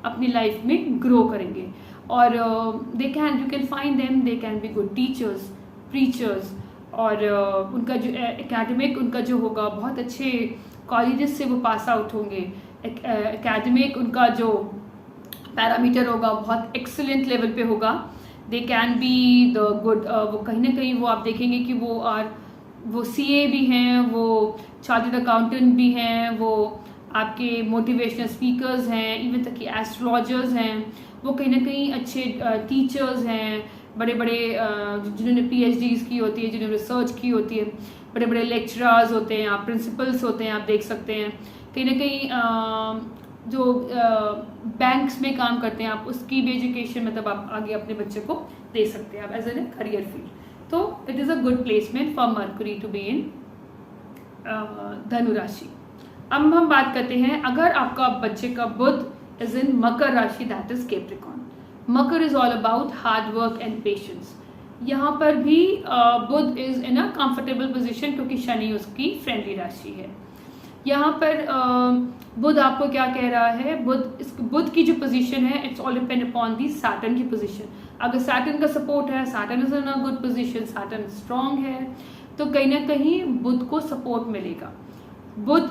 अपनी लाइफ में ग्रो करेंगे। और you can find them, they can be good teachers, preachers. और उनका जो एकेडमिक उनका जो होगा, बहुत अच्छे कॉलेजेस से वो पास आउट होंगे। एकेडमिक उनका जो पैरामीटर होगा बहुत एक्सीलेंट लेवल पे होगा। दे कैन बी द गुड, वो कहीं ना कहीं वो आप देखेंगे कि वो CA भी हैं, वो चार्टर्ड अकाउंटेंट भी हैं, वो आपके मोटिवेशनल स्पीकर्स हैं, इवन तक कि एस्ट्रोलॉजर्स हैं। वो कहीं ना कहीं अच्छे टीचर्स हैं, बड़े बड़े जिन्होंने PhDs की होती है, जिन्होंने रिसर्च की होती है, बड़े बड़े लेक्चरर्स होते हैं, आप प्रिंसिपल्स होते हैं, आप देख सकते हैं। कहीं ना कहीं जो बैंक्स में काम करते हैं, आप उसकी भी एजुकेशन मतलब आप आगे अपने बच्चे को दे सकते हैं आप एज एन करियर फील्ड। तो it is a good placement for Mercury to be in Dhanu राशि। अब हम बात करते हैं अगर आपका बच्चे का बुध इज इन मकर राशि, that is Capricorn. Makar is all about hard work and patience. यहाँ पर भी Budh is in a comfortable position क्योंकि शनि उसकी फ्रेंडली राशि है। यहाँ पर बुध आपको क्या कह रहा है, बुध की जो पोजीशन है it's all depend upon the Saturn की पोजीशन। अगर सैटर्न का सपोर्ट है, Saturn is in a good position, Saturn strong है, तो कहीं ना कहीं बुध को सपोर्ट मिलेगा। बुध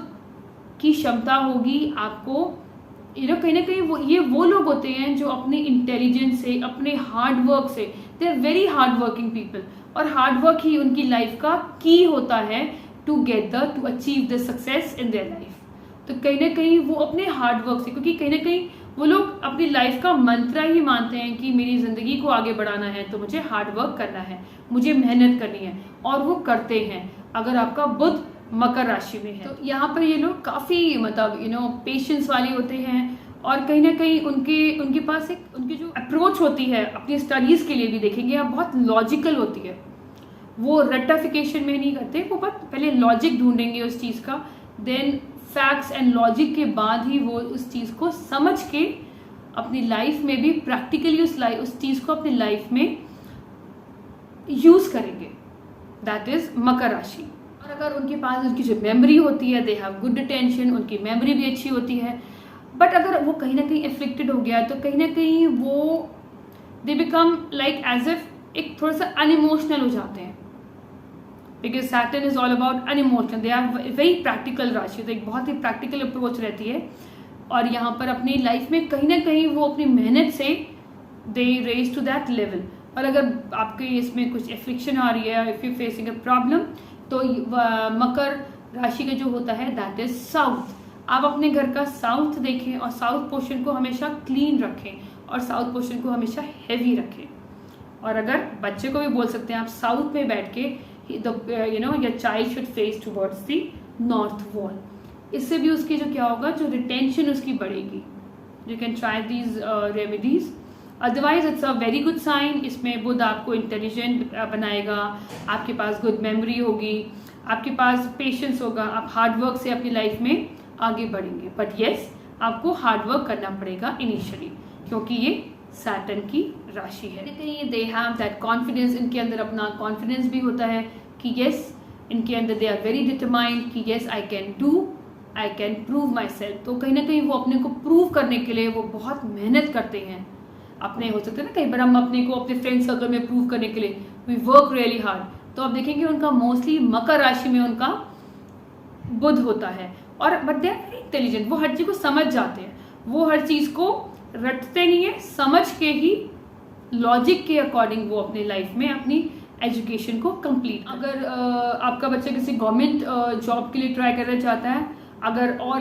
की क्षमता होगी आपको कहीं ना कहीं वो लोग होते हैं जो अपने इंटेलिजेंस से, अपने हार्ड वर्क से, they are very hard working people, और हार्ड वर्क ही उनकी लाइफ का की होता है to achieve the success in their life. तो कहीं ना कहीं वो अपने हार्ड वर्क से, क्योंकि कहीं ना कहीं वो लोग अपनी लाइफ का मंत्र ही मानते हैं कि मेरी ज़िंदगी को आगे बढ़ाना है तो मुझे हार्ड वर्क करना है, मुझे मेहनत करनी है, और वो करते हैं। अगर आपका बुध मकर राशि में है तो यहाँ पर ये लोग काफ़ी मतलब पेशेंस वाले होते हैं, और कहीं ना कहीं उनके पास उनकी जो अप्रोच होती है अपनी स्टडीज़ के लिए भी देखेंगे आप, बहुत लॉजिकल होती है। वो रेक्टिफिकेशन में नहीं करते, वो बहुत पहले लॉजिक ढूंढेंगे उस चीज़ का, देन फैक्ट्स एंड लॉजिक के बाद ही वो उस चीज़ को समझ के अपनी लाइफ में भी प्रैक्टिकली उस चीज़ को अपनी लाइफ में यूज़ करेंगे। दैट इज मकर राशि। और अगर उनके पास उनकी जो मेमोरी होती है, दे हैव गुड अटेंशन, उनकी मेमोरी भी अच्छी होती है, बट अगर वो कहीं ना कहीं एफ्लिक्टेड हो गया तो कहीं ना कहीं वो they become like as if एक थोड़ा सा अनइमोशनल हो जाते हैं, because Saturn is all about unemotional. They are very practical राशि, तो एक बहुत ही प्रैक्टिकल अप्रोच रहती है, और यहाँ पर अपनी लाइफ में कहीं ना कहीं वो अपनी मेहनत से they raise to that level. और अगर आपके इसमें कुछ एफ्लिक्शन आ रही है, if you facing a problem, तो मकर राशि का जो होता है दैट इज साउथ। आप अपने घर का साउथ देखें और साउथ पोर्शन को हमेशा क्लीन रखें और साउथ पोर्शन को हमेशा हैवी रखें। और अगर बच्चे को भी बोल सकते हैं आप साउथ में बैठ के your child should face towards the north wall. इससे भी उसकी जो क्या होगा, जो रिटेंशन उसकी बढ़ेगी। You can try these remedies, otherwise it's a very good sign. इसमें बुध आपको इंटेलिजेंट बनाएगा, आपके पास गुड मेमोरी होगी, आपके पास पेशेंस होगा, आप हार्ड वर्क से अपनी लाइफ में आगे बढ़ेंगे। बट येस, आपको हार्ड वर्क करना पड़ेगा इनिशियली, क्योंकि ये सैटर्न की राशि है। कहीं दे हैव दैट कॉन्फिडेंस, इनके अंदर अपना कॉन्फिडेंस भी होता है कि येस, इनके अंदर दे आर वेरी डिटरमाइंड कि yes I can prove my self. तो कहीं ना कहीं वो अपने को प्रूव करने के लिए वो बहुत मेहनत करते हैं। अपने हो सकते हैं ना, कई बार हम अपने को अपने फ्रेंड सर्कल में प्रूव करने के लिए वी वर्क रियली हार्ड। तो आप देखेंगे उनका मोस्टली मकर राशि में उनका बुध होता है, और but they are very intelligent, वो हर चीज को समझ जाते हैं, वो हर चीज को रटते नहीं है, समझ के ही लॉजिक के अकॉर्डिंग वो अपनी लाइफ में अपनी एजुकेशन को कंप्लीट। अगर आपका बच्चा किसी गवर्नमेंट जॉब के लिए ट्राई करना चाहता है, अगर और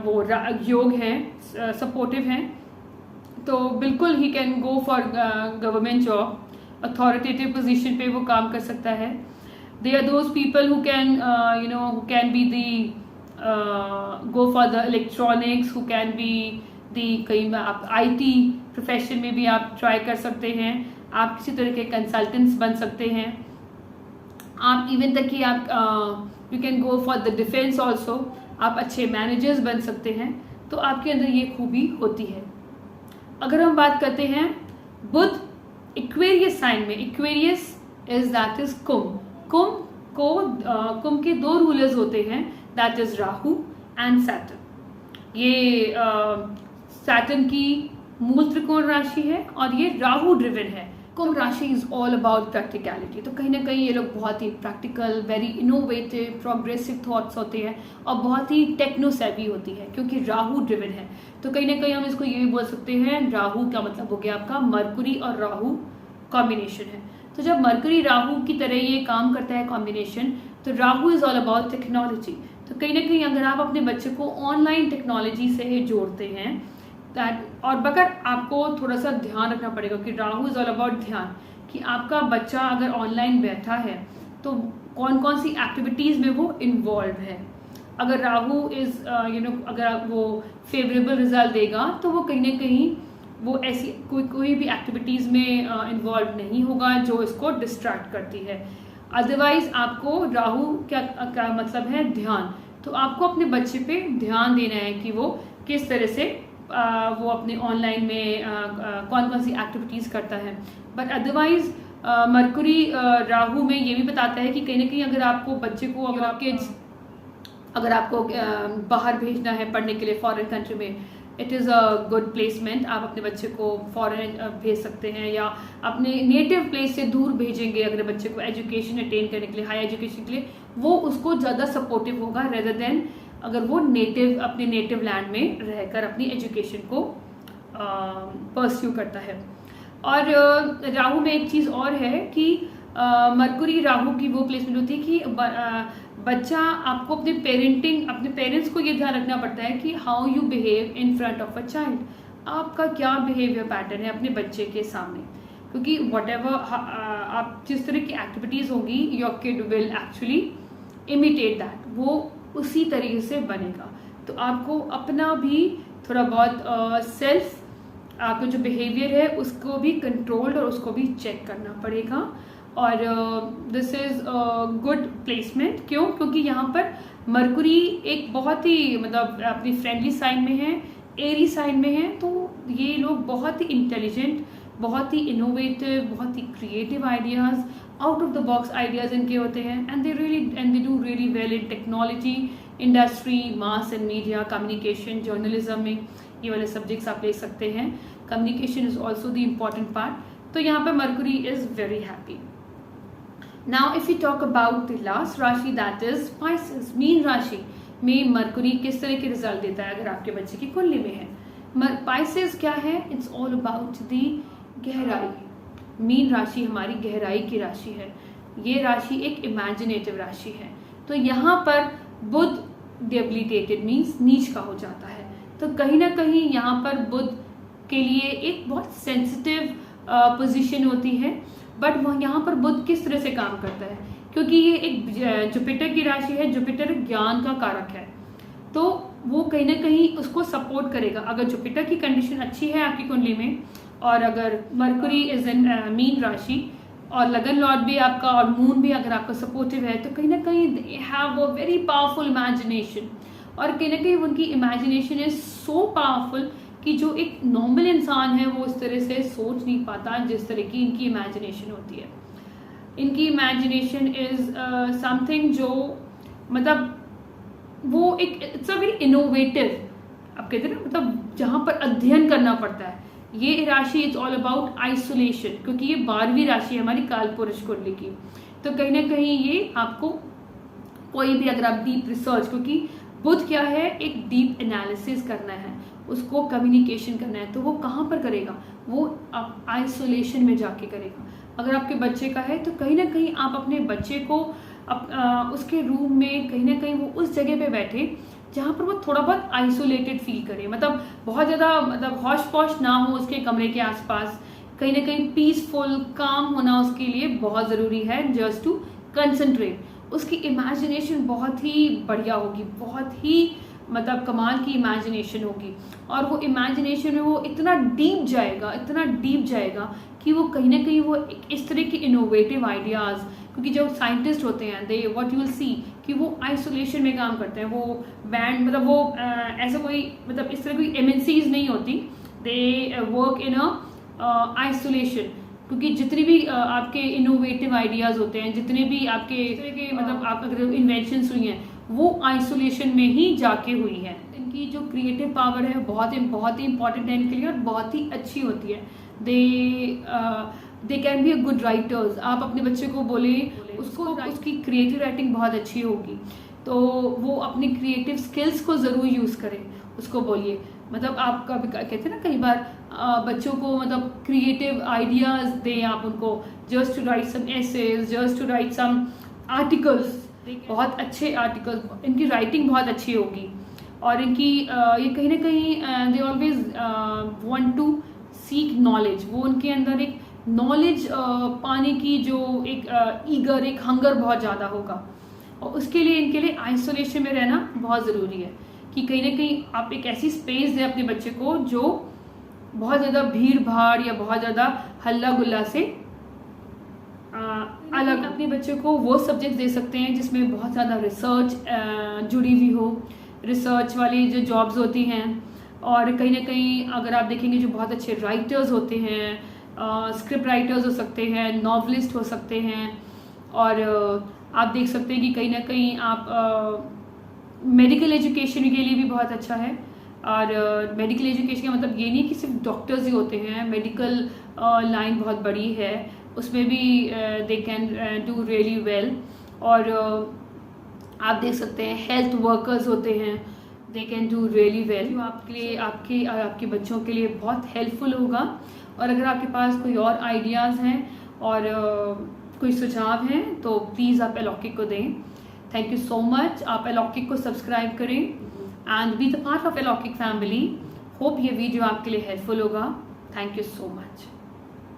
वो योग है, सपोर्टिव हैं, तो बिल्कुल he can go for government job, authoritative position पे वो काम कर सकता है। They are those people who can can be the go for the electronics, who can be the, कहीं आप IT प्रोफेशन में भी आप ट्राई कर सकते हैं, आप किसी तरह के कंसल्टेंट्स बन सकते हैं, आप इवन तक कि आप you can go for the defence also, आप अच्छे मैनेजर्स बन सकते हैं। तो आपके अंदर ये खूबी होती है। अगर हम बात करते हैं बुध इक्वेरियस साइन में, इक्वेरियस इज दैट इज कुंभ। कुंभ के दो रूलर्स होते हैं, that is Rahu and Saturn. ये सैटर्न की मूल त्रिकोण राशि है और ये राहु ड्रिवन है। कुंभ राशि इज ऑल अबाउट प्रैक्टिकलिटी। तो कहीं ना कहीं ये लोग बहुत ही practical, very innovative, progressive thoughts होते हैं और बहुत ही टेक्नो सेवी होती है, क्योंकि राहु ड्रिवन है। तो कहीं ना कहीं हम इसको ये भी बोल सकते हैं, राहु का मतलब हो गया आपका मरकुरी और राहु कॉम्बिनेशन है। तो जब मरकुरी राहु की तरह ये काम करता है कॉम्बिनेशन, तो Rahu is all about technology. तो कहीं ना कहीं अगर आप अपने बच्चे को ऑनलाइन टेक्नोलॉजी से जोड़ते हैं और बगर आपको थोड़ा सा ध्यान रखना पड़ेगा कि राहु इज ऑल अबाउट ध्यान, कि आपका बच्चा अगर ऑनलाइन बैठा है तो कौन कौन सी एक्टिविटीज़ में वो इन्वॉल्व है। अगर राहु इज अगर वो फेवरेबल रिजल्ट देगा तो वो कहीं ना कहीं वो ऐसी कोई भी एक्टिविटीज़ में इन्वॉल्व नहीं होगा जो इसको डिस्ट्रैक्ट करती है। अदरवाइज आपको राहु क्या मतलब है, ध्यान। तो आपको अपने बच्चे पे ध्यान देना है कि वो किस तरह से वो अपने ऑनलाइन में कौन कौन सी एक्टिविटीज़ करता है। बट अदरवाइज मरकुरी राहु में ये भी बताता है कि कहीं ना कहीं अगर आपको बच्चे को अगर आपको बाहर भेजना है पढ़ने के लिए फॉरेन कंट्री में, it is a good placement. आप अपने बच्चे को फॉरेन भेज सकते हैं या अपने नेटिव प्लेस से दूर भेजेंगे अगर बच्चे को एजुकेशन अटेन करने के लिए, हाई एजुकेशन के लिए, वो उसको ज़्यादा सपोर्टिव होगा रेदर देन अगर वो अपने नेटिव लैंड में रहकर अपनी एजुकेशन को परस्यू करता है। और राहु में एक चीज़ और है कि मरकुरी राहु की वो प्लेसमेंट होती है कि बच्चा आपको अपने पेरेंट्स को ये ध्यान रखना पड़ता है कि how you behave in front of a child. आपका क्या बिहेवियर पैटर्न है अपने बच्चे के सामने, क्योंकि वट एवर आप जिस तरह की एक्टिविटीज़ होंगी your kid will actually imitate that, वो उसी तरीके से बनेगा। तो आपको अपना भी थोड़ा बहुत सेल्फ आपका जो बिहेवियर है उसको भी कंट्रोल्ड और उसको भी चेक करना पड़ेगा। और दिस इज़ गुड प्लेसमेंट। क्यों? क्योंकि यहाँ पर मरकुरी एक बहुत ही मतलब अपनी फ्रेंडली साइन में है, एरी साइन में है। तो ये लोग बहुत ही इंटेलिजेंट, बहुत ही इनोवेटिव, बहुत ही creative ideas, out of the box ideas इनके होते हैं। And they do really well in technology, industry, mass and media, communication, journalism में ये वाले सब्जेक्ट्स आप ले सकते हैं। Communication is also the important part. तो यहाँ पर Mercury is very happy. Now if we talk about the last राशि that is Pisces, मीन राशि में मरकुरी किस तरह के रिजल्ट देता है अगर आपके बच्चे की कुंडली में है। Pisces क्या है? It's all about the गहराई। मीन राशि हमारी गहराई की राशि है। ये राशि एक इमेजिनेटिव राशि है। तो यहाँ पर बुध डेबिलिटेटेड मीन्स नीच का हो जाता है। तो कहीं ना कहीं यहाँ पर बुध के लिए एक बहुत सेंसिटिव पोजीशन होती है। बट वह यहाँ पर बुध किस तरह से काम करता है, क्योंकि ये एक जुपिटर की राशि है, जुपिटर ज्ञान का कारक है। तो वो कहीं ना कहीं उसको सपोर्ट करेगा। अगर जुपिटर की कंडीशन अच्छी है आपकी कुंडली में और अगर मरकुरी इज इन मीन राशि और लगन लॉर्ड भी आपका और मून भी अगर आपका सपोर्टिव है, तो कहीं ना कहीं they have a very powerful imagination. और कहीं ना कहीं उनकी इमेजिनेशन इज सो पावरफुल कि जो एक नॉर्मल इंसान है वो इस तरह से सोच नहीं पाता जिस तरह की इनकी इमेजिनेशन होती है। इनकी इमेजिनेशन इज समथिंग जो मतलब वो एक इट्स अ वेरी इनोवेटिव, आप कहते हैं ना, मतलब जहाँ पर अध्ययन करना पड़ता है। ये राशि इज ऑल अबाउट आइसोलेशन, क्योंकि ये 12वीं राशि है हमारी कालपुरुष कुंडली की। तो कहीं ना कहीं ये आपको कोई भी अगर आप डीप रिसर्च, क्योंकि बुध क्या है, एक डीप एनालिसिस करना है, उसको कम्युनिकेशन करना है, तो वो कहाँ पर करेगा, वो आप आइसोलेशन में जाके करेगा। अगर आपके बच्चे का है तो कहीं ना कहीं आप अपने बच्चे को उसके रूम में कहीं ना कहीं वो उस जगह पे बैठे जहाँ पर वो थोड़ा बहुत आइसोलेटेड फील करे, मतलब बहुत ज़्यादा मतलब हौश पौश ना हो उसके कमरे के आसपास, कहीं ना कहीं पीसफुल काम होना उसके लिए बहुत ज़रूरी है, जस्ट टू कंसंट्रेट। उसकी इमेजिनेशन बहुत ही बढ़िया होगी, बहुत ही मतलब कमाल की इमेजिनेशन होगी, और वो इमेजिनेशन में वो इतना डीप जाएगा कि वो कहीं ना कहीं वो इस तरह की इनोवेटिव आइडियाज़, क्योंकि जो साइंटिस्ट होते हैं दे व्हाट यू विल सी कि वो आइसोलेशन में काम करते हैं। वो बैंड मतलब वो ऐसा कोई मतलब इस तरह कोई MNCs नहीं होती, they work in a isolation, क्योंकि जितनी भी आपके इनोवेटिव आइडियाज़ होते हैं, जितने भी आपके इस तरह के मतलब आप अगर इन्वेंशंस हुई हैं वो आइसोलेशन में ही जाके हुई है। इनकी जो क्रिएटिव पावर है बहुत ही इंपॉर्टेंट है इनके लिए और बहुत ही अच्छी होती है। They can be a good writers. आप अपने बच्चे को बोले उसकी क्रिएटिव राइटिंग बहुत अच्छी होगी, तो वो अपनी क्रिएटिव स्किल्स को ज़रूर यूज़ करें। उसको बोलिए, मतलब आप कभी कहते हैं ना कई बार बच्चों को मतलब क्रिएटिव आइडियाज़ दें आप उनको, just to write some essays, just to write some articles, बहुत अच्छे आर्टिकल्स, इनकी राइटिंग बहुत अच्छी होगी। और इनकी ये कहीं ना कहीं they always want to seek knowledge, वो उनके अंदर एक नॉलेज पाने की जो एक ईगर, एक हंगर बहुत ज़्यादा होगा। और उसके लिए इनके लिए आइसोलेशन में रहना बहुत ज़रूरी है कि कहीं ना कहीं आप एक ऐसी स्पेस दें अपने बच्चे को जो बहुत ज़्यादा भीड़ भाड़ या बहुत ज़्यादा हल्ला गुल्ला से अलग। अपने बच्चे को वो सब्जेक्ट दे सकते हैं जिसमें बहुत ज़्यादा रिसर्च जुड़ी हुई हो, रिसर्च वाली जो जॉब्स होती हैं। और कहीं ना कहीं अगर आप देखेंगे जो बहुत अच्छे राइटर्स होते हैं, स्क्रिप्ट राइटर्स हो सकते हैं, नॉवलिस्ट हो सकते हैं, और आप देख सकते हैं कि कहीं ना कहीं आप मेडिकल एजुकेशन के लिए भी बहुत अच्छा है। और मेडिकल एजुकेशन का मतलब ये नहीं कि सिर्फ डॉक्टर्स ही होते हैं, मेडिकल लाइन बहुत बड़ी है, उसमें भी they can do really well. और आप देख सकते हैं हेल्थ वर्कर्स होते हैं, they can do really well. आपके लिए आपके बच्चों के लिए बहुत हेल्पफुल होगा। और अगर आपके पास कोई और आइडियाज़ हैं और कोई सुझाव हैं तो प्लीज़ आप अलौकिक को दें। Thank you so much. आप अलौकिक को सब्सक्राइब करें and be the part of अलौकिक फैमिली। होप ये वीडियो आपके लिए हेल्पफुल होगा। Thank you so much.